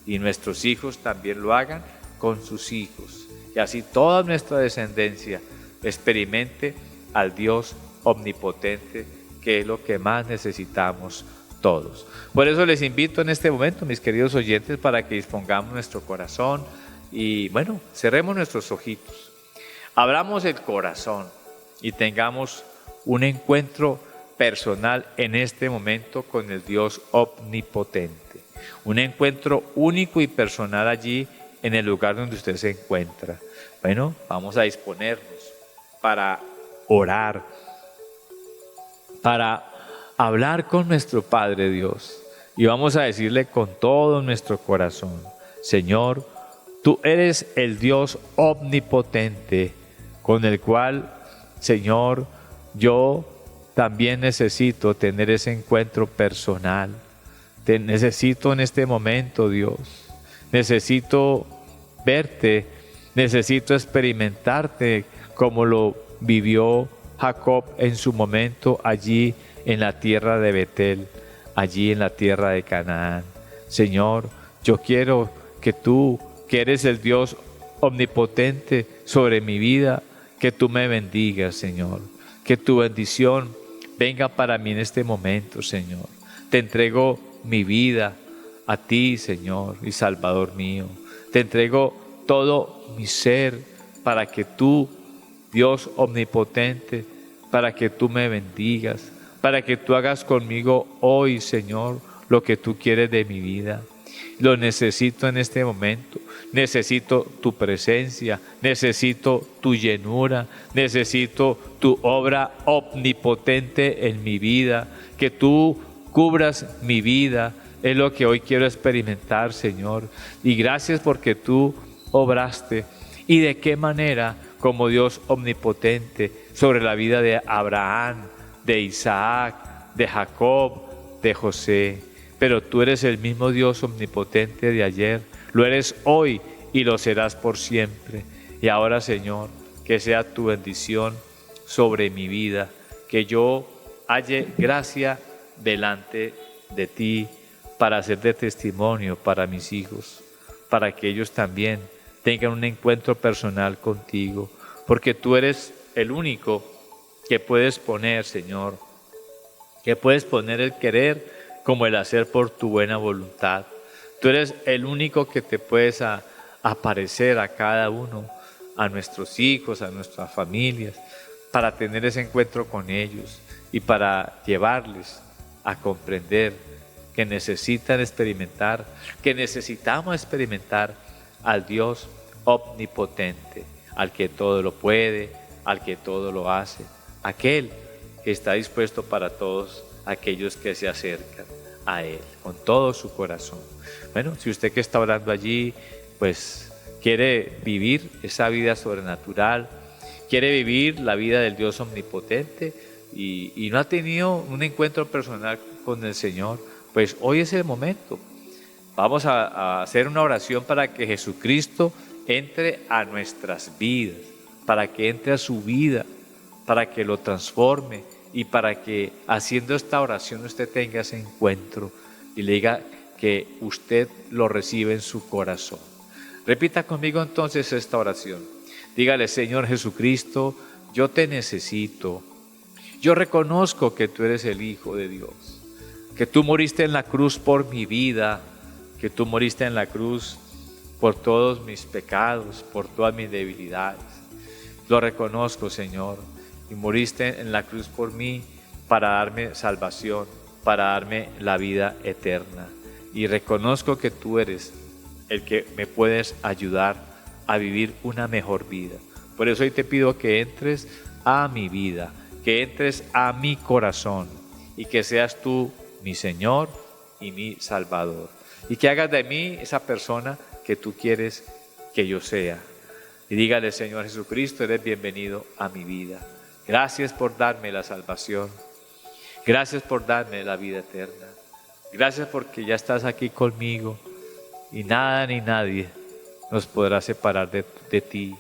Y nuestros hijos también lo hagan con sus hijos. Y así toda nuestra descendencia experimente al Dios omnipotente, que es lo que más necesitamos todos. Por eso les invito en este momento, mis queridos oyentes, para que dispongamos nuestro corazón y, bueno, cerremos nuestros ojitos. Abramos el corazón y tengamos un encuentro personal en este momento con el Dios omnipotente. Un encuentro único y personal allí en el lugar donde usted se encuentra. Bueno, vamos a disponernos para orar, para hablar con nuestro Padre Dios. Y vamos a decirle con todo nuestro corazón: Señor, tú eres el Dios omnipotente, con el cual, Señor, yo también necesito tener ese encuentro personal. Te necesito en este momento, Dios. Necesito verte, necesito experimentarte como lo vivió Jacob en su momento allí en la tierra de Betel, allí en la tierra de Canaán. Señor, yo quiero que tú, que eres el Dios omnipotente sobre mi vida, que tú me bendigas, Señor. Que tu bendición venga para mí en este momento, Señor. Te entrego mi vida a ti, Señor y Salvador mío. Te entrego todo mi ser para que tú, Dios omnipotente, para que tú me bendigas, para que tú hagas conmigo hoy, Señor, lo que tú quieres de mi vida. Lo necesito en este momento. Necesito tu presencia, necesito tu llenura, necesito tu obra omnipotente en mi vida, que tú cubras mi vida. Es lo que hoy quiero experimentar, Señor. Y gracias porque tú obraste. ¿Y de qué manera? Como Dios omnipotente sobre la vida de Abraham, de Isaac, de Jacob, de José. Pero tú eres el mismo Dios omnipotente de ayer, lo eres hoy y lo serás por siempre. Y ahora, Señor, que sea tu bendición sobre mi vida, que yo halle gracia delante de ti para hacer de testimonio para mis hijos, para que ellos también tengan un encuentro personal contigo, porque tú eres el único que puedes poner, Señor, que puedes poner el querer como el hacer por tu buena voluntad. Tú eres el único que te puedes aparecer a cada uno, a nuestros hijos, a nuestras familias, para tener ese encuentro con ellos y para llevarles a comprender que necesitan experimentar, que necesitamos experimentar al Dios omnipotente, al que todo lo puede, al que todo lo hace, aquel que está dispuesto para todos aquellos que se acercan, a Él con todo su corazón. Bueno, si usted que está orando allí, pues quiere vivir esa vida sobrenatural, quiere vivir la vida del Dios omnipotente y no ha tenido un encuentro personal con el Señor, pues hoy es el momento. Vamos a hacer una oración para que Jesucristo entre a nuestras vidas, para que entre a su vida, para que lo transforme y para que haciendo esta oración usted tenga ese encuentro y le diga que usted lo recibe en su corazón. Repita conmigo entonces esta oración. Dígale: Señor Jesucristo, yo te necesito. Yo reconozco que tú eres el Hijo de Dios, que tú moriste en la cruz por mi vida, que tú moriste en la cruz por todos mis pecados, por todas mis debilidades. Lo reconozco, Señor, y moriste en la cruz por mí para darme salvación, para darme la vida eterna. Y reconozco que tú eres el que me puedes ayudar a vivir una mejor vida. Por eso hoy te pido que entres a mi vida, que entres a mi corazón y que seas tú mi Señor y mi Salvador. Y que hagas de mí esa persona que tú quieres que yo sea. Y dígale: Señor Jesucristo, eres bienvenido a mi vida. Gracias por darme la salvación. Gracias por darme la vida eterna. Gracias porque ya estás aquí conmigo y nada ni nadie nos podrá separar de ti.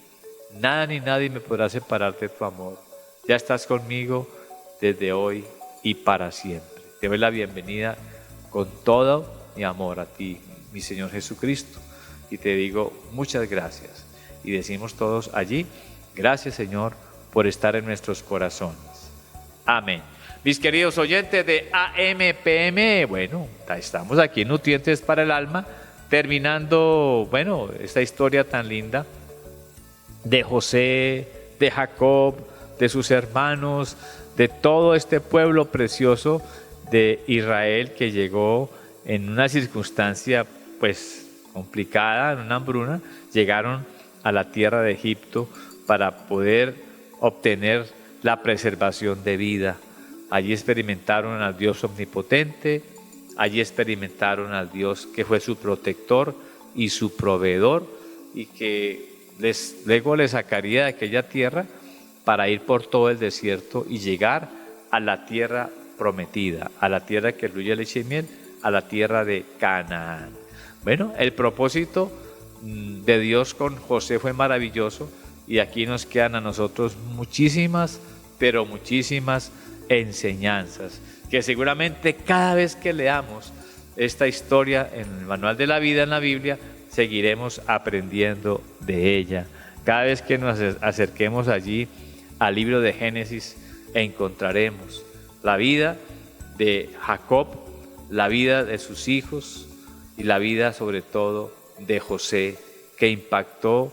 Nada ni nadie me podrá separar de tu amor. Ya estás conmigo desde hoy y para siempre. Te doy la bienvenida con todo mi amor a ti, mi Señor Jesucristo. Y te digo muchas gracias. Y decimos todos allí: gracias, Señor, por estar en nuestros corazones. Amén. Mis queridos oyentes de AMPM, bueno, estamos aquí en Nutrientes para el Alma, terminando, bueno, esta historia tan linda de José, de Jacob, de sus hermanos, de todo este pueblo precioso de Israel que llegó en una circunstancia pues complicada, en una hambruna. Llegaron a la tierra de Egipto para poder obtener la preservación de vida. Allí experimentaron al Dios omnipotente, allí experimentaron al Dios que fue su protector y su proveedor y que luego les sacaría de aquella tierra para ir por todo el desierto y llegar a la tierra prometida, a la tierra que fluye leche y miel, a la tierra de Canaán. Bueno, el propósito de Dios con José fue maravilloso y aquí nos quedan a nosotros muchísimas, pero muchísimas enseñanzas que seguramente cada vez que leamos esta historia en el manual de la vida en la Biblia seguiremos aprendiendo de ella. Cada vez que nos acerquemos allí al libro de Génesis encontraremos la vida de Jacob, la vida de sus hijos y la vida sobre todo de José, que impactó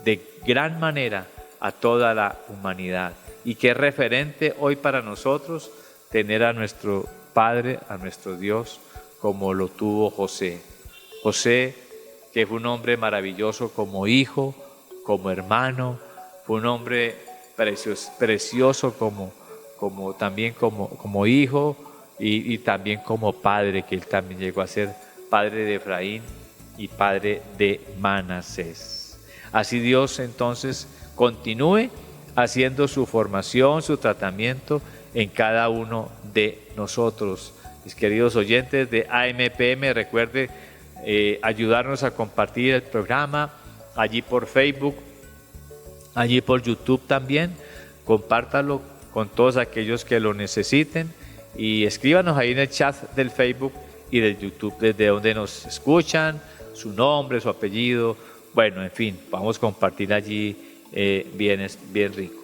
de gran manera a toda la humanidad y que es referente hoy para nosotros tener a nuestro Padre, a nuestro Dios, como lo tuvo José. José, que fue un hombre maravilloso como hijo, como hermano, fue un hombre precioso también como hijo y también como padre, que él también llegó a ser padre de Efraín y padre de Manasés. Así Dios entonces continúe haciendo su formación, su tratamiento en cada uno de nosotros. Mis queridos oyentes de AMPM, recuerde ayudarnos a compartir el programa allí por Facebook, allí por YouTube también. Compártalo con todos aquellos que lo necesiten y escríbanos ahí en el chat del Facebook y del YouTube desde donde nos escuchan, su nombre, su apellido. Bueno, en fin, vamos a compartir allí bien rico.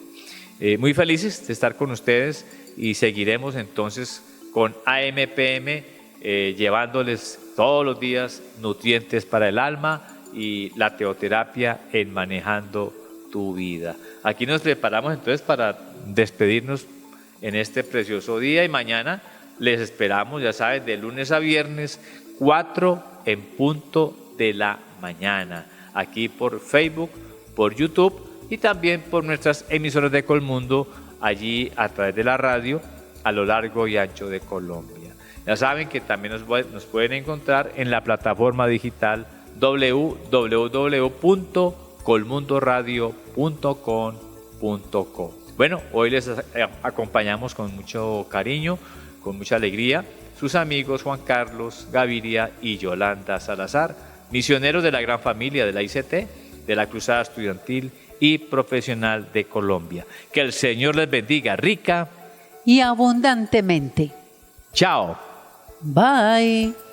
Muy felices de estar con ustedes y seguiremos entonces con AMPM llevándoles todos los días nutrientes para el alma y la teoterapia en Manejando tu Vida. Aquí nos preparamos entonces para despedirnos en este precioso día y mañana les esperamos, ya saben, de lunes a viernes, 4 en punto de la mañana, aquí por Facebook, por YouTube y también por nuestras emisoras de Colmundo, allí a través de la radio, a lo largo y ancho de Colombia. Ya saben que también nos pueden encontrar en la plataforma digital www.colmundoradio.com.co. Bueno, hoy les acompañamos con mucho cariño, con mucha alegría, sus amigos Juan Carlos Gaviria y Yolanda Salazar, misioneros de la gran familia de la ICT, de la Cruzada Estudiantil y Profesional de Colombia. Que el Señor les bendiga rica y abundantemente. Chao. Bye.